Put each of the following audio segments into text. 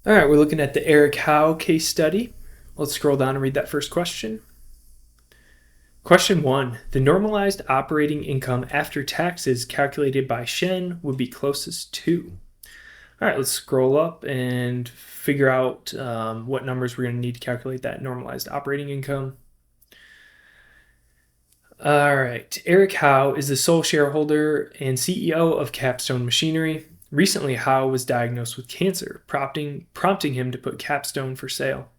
All right, we're looking at the Eric Howe case study. Let's scroll down and read that first question. Question 1. The normalized operating income after taxes calculated by Shen would be closest to. All right, let's scroll up and figure out what numbers we're going to need to calculate that normalized operating income. All right, Eric Howe is the sole shareholder and CEO of Capstone Machinery. Recently, Howe was diagnosed with cancer, prompting him to put Capstone for sale.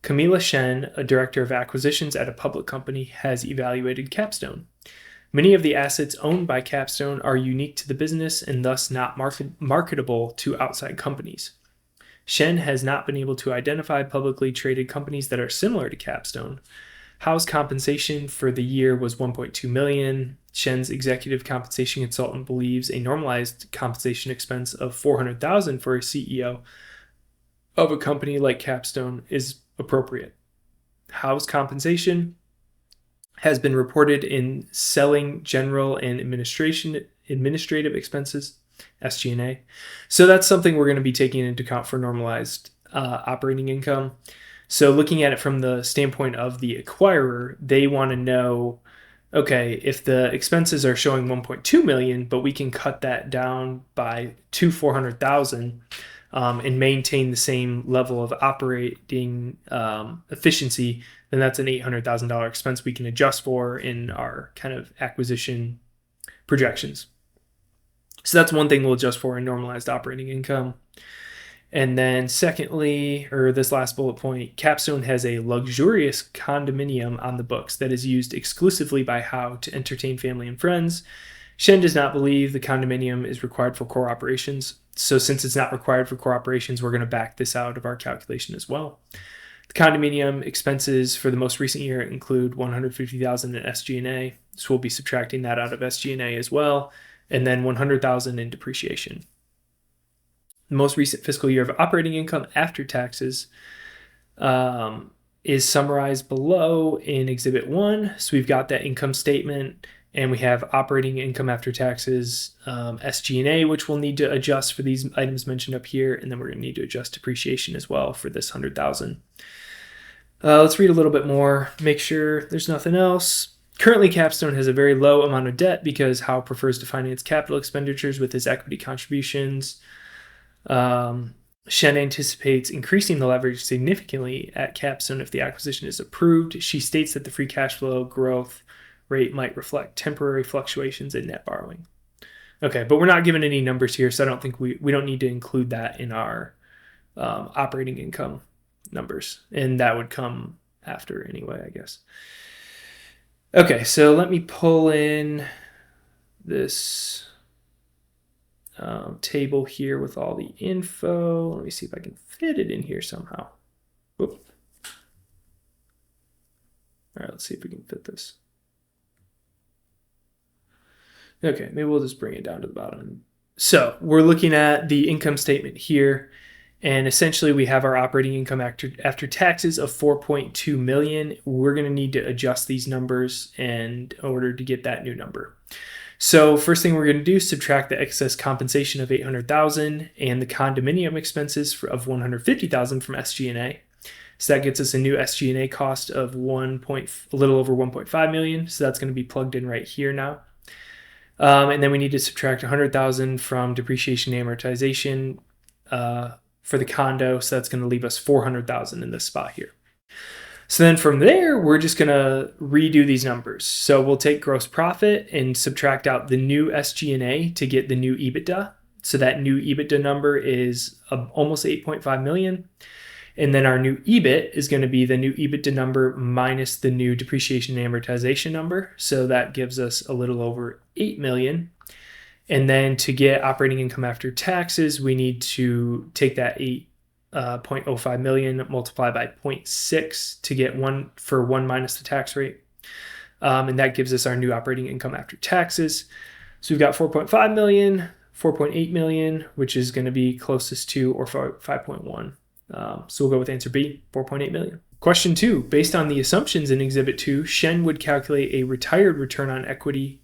Camila Shen, a director of acquisitions at a public company, has evaluated Capstone. Many of the assets owned by Capstone are unique to the business and thus not marketable to outside companies. Shen has not been able to identify publicly traded companies that are similar to Capstone. Howe's compensation for the year was $1.2 million. Shen's executive compensation consultant believes a normalized compensation expense of $400,000 for a CEO of a company like Capstone is appropriate. Howe's compensation has been reported in selling, general, and administrative expenses, SG&A. So that's something we're going to be taking into account for normalized operating income. So looking at it from the standpoint of the acquirer, they want to know, okay, if the expenses are showing 1.2 million, but we can cut that down to 400,000 and maintain the same level of operating efficiency, then that's an $800,000 expense we can adjust for in our kind of acquisition projections. So that's one thing we'll adjust for in normalized operating income. And then secondly, or this last bullet point, Capstone has a luxurious condominium on the books that is used exclusively by Howe to entertain family and friends. Shen does not believe the condominium is required for core operations. So since it's not required for core operations, we're going to back this out of our calculation as well. The condominium expenses for the most recent year include $150,000 in SG&A. So we'll be subtracting that out of SG&A as well. And then $100,000 in depreciation. The most recent fiscal year of operating income after taxes is summarized below in Exhibit 1. So we've got that income statement, and we have operating income after taxes, SG&A, which we'll need to adjust for these items mentioned up here, and then we're going to need to adjust depreciation as well for this $100,000. Let's read a little bit more, make sure there's nothing else. Currently, Capstone has a very low amount of debt because Howe prefers to finance capital expenditures with his equity contributions. Shen anticipates increasing the leverage significantly at Capstone if the acquisition is approved. She states that the free cash flow growth rate might reflect temporary fluctuations in net borrowing. Okay, but we're not given any numbers here, so I don't think we don't need to include that in our operating income numbers, and that would come after anyway, I guess. Okay, so let me pull in this table here with all the info. Let me see if I can fit it in here somehow. Whoop. All right, let's see if we can fit this. Okay, maybe we'll just bring it down to the bottom. So we're looking at the income statement here, and essentially we have our operating income after taxes of $4.2 million. We're going to need to adjust these numbers in order to get that new number. So first thing we're going to do is subtract the excess compensation of $800,000 and the condominium expenses of $150,000 from SG&A. So that gets us a new SG&A cost of a little over $1.5 million. So that's going to be plugged in right here now. And then we need to subtract $100,000 from depreciation and amortization for the condo. So that's going to leave us $400,000 in this spot here. So then from there, we're just going to redo these numbers. So we'll take gross profit and subtract out the new SG&A to get the new EBITDA. So that new EBITDA number is almost $8.5 million. And then our new EBIT is going to be the new EBITDA number minus the new depreciation and amortization number. So that gives us a little over $8 million. And then to get operating income after taxes, we need to take that $8.05 million multiplied by 0.6 to get one minus the tax rate. And that gives us our new operating income after taxes. So we've got 4.5 million, 4.8 million, which is going to be closest to or 5.1. So we'll go with answer B, 4.8 million. Question 2, based on the assumptions in Exhibit 2, Shen would calculate a required return on equity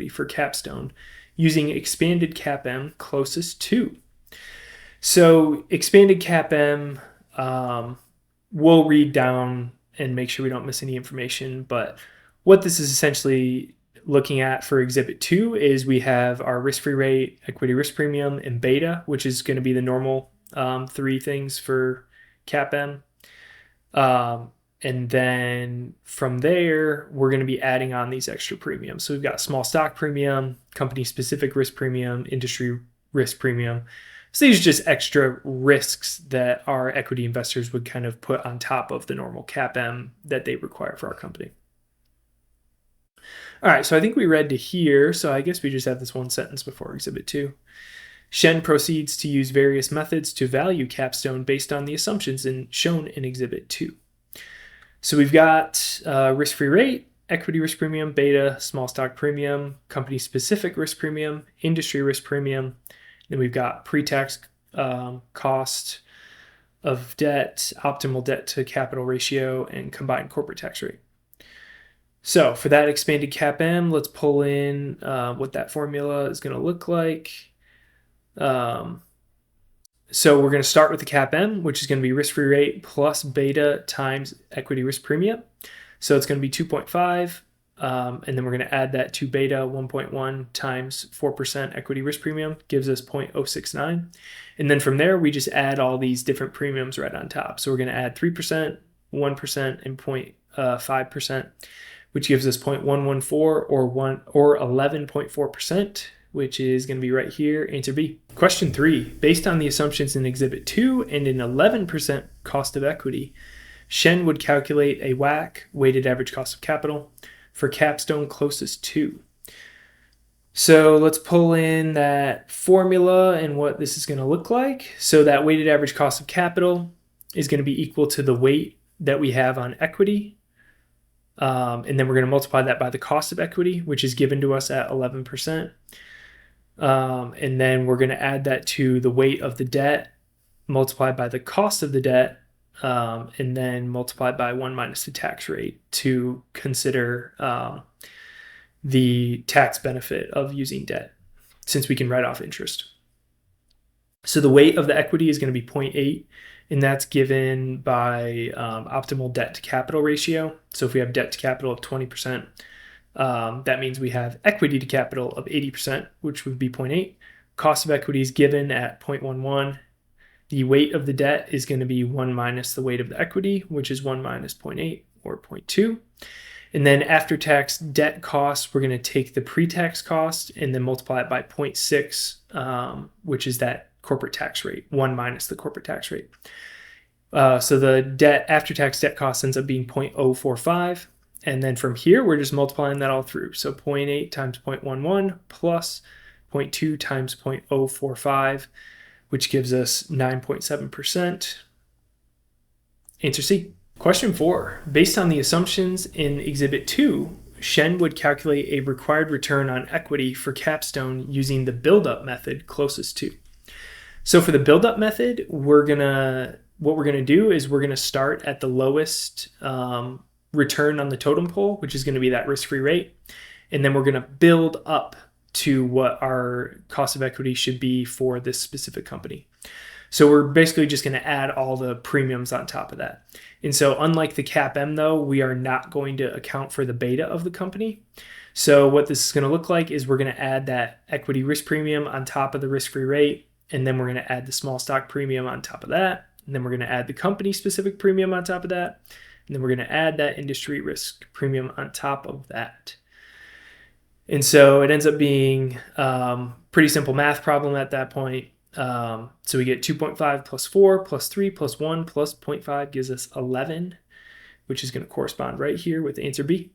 for Capstone using expanded CAPM closest to. So expanded CAPM, we'll read down and make sure we don't miss any information. But what this is essentially looking at for Exhibit 2 is we have our risk-free rate, equity risk premium, and beta, which is going to be the normal three things for CAPM. And then from there, we're going to be adding on these extra premiums. So we've got small stock premium, company-specific risk premium, industry risk premium. So these are just extra risks that our equity investors would kind of put on top of the normal CAPM that they require for our company. All right, so I think we read to here, so I guess we just have this one sentence before Exhibit 2. Shen proceeds to use various methods to value Capstone based on the assumptions shown in Exhibit 2. So we've got risk-free rate, equity risk premium, beta, small stock premium, company-specific risk premium, industry risk premium. Then we've got pre-tax cost of debt, optimal debt to capital ratio, and combined corporate tax rate. So for that expanded CAPM, let's pull in what that formula is going to look like. So we're going to start with the CAPM, which is going to be risk-free rate plus beta times equity risk premium. So it's going to be 2.5, and then we're going to add that to beta 1.1 times 4% equity risk premium, gives us 0.069. And then from there, we just add all these different premiums right on top. So we're going to add 3%, 1%, and 0.5%, which gives us 0.114 or 11.4%. Which is going to be right here, answer B. Question 3, based on the assumptions in Exhibit 2 and an 11% cost of equity, Shen would calculate a WACC, weighted average cost of capital, for Capstone closest to. So let's pull in that formula and what this is going to look like. So that weighted average cost of capital is going to be equal to the weight that we have on equity. And then we're going to multiply that by the cost of equity, which is given to us at 11%. And then we're going to add that to the weight of the debt multiplied by the cost of the debt, and then multiplied by 1 minus the tax rate to consider the tax benefit of using debt, since we can write off interest. So the weight of the equity is going to be 0.8, and that's given by optimal debt to capital ratio. So if we have debt to capital of 20%, that means we have equity to capital of 80%, which would be 0.8. Cost of equity is given at 0.11. The weight of the debt is going to be 1 minus the weight of the equity, which is 1 minus 0.8 or 0.2. And then after tax debt costs, we're going to take the pre-tax cost and then multiply it by 0.6, which is that corporate tax rate, 1 minus the corporate tax rate. So the debt after tax debt cost ends up being 0.045. And then from here, we're just multiplying that all through. So 0.8 times 0.11 plus 0.2 times 0.045, which gives us 9.7%. Answer C. Question 4. Based on the assumptions in Exhibit 2, Shen would calculate a required return on equity for Capstone using the Buildup method closest to. So for the Buildup method, what we're gonna do is we're gonna start at the lowest return on the totem pole, which is going to be that risk-free rate. And then we're going to build up to what our cost of equity should be for this specific company. So we're basically just going to add all the premiums on top of that. And so unlike the CAPM though, we are not going to account for the beta of the company. So what this is going to look like is we're going to add that equity risk premium on top of the risk-free rate. And then we're going to add the small stock premium on top of that. And then we're going to add the company specific premium on top of that. And then we're going to add that industry risk premium on top of that. And so it ends up being pretty simple math problem at that point. So we get 2.5 plus 4 plus 3 plus 1 plus 0.5 gives us 11, which is going to correspond right here with answer B.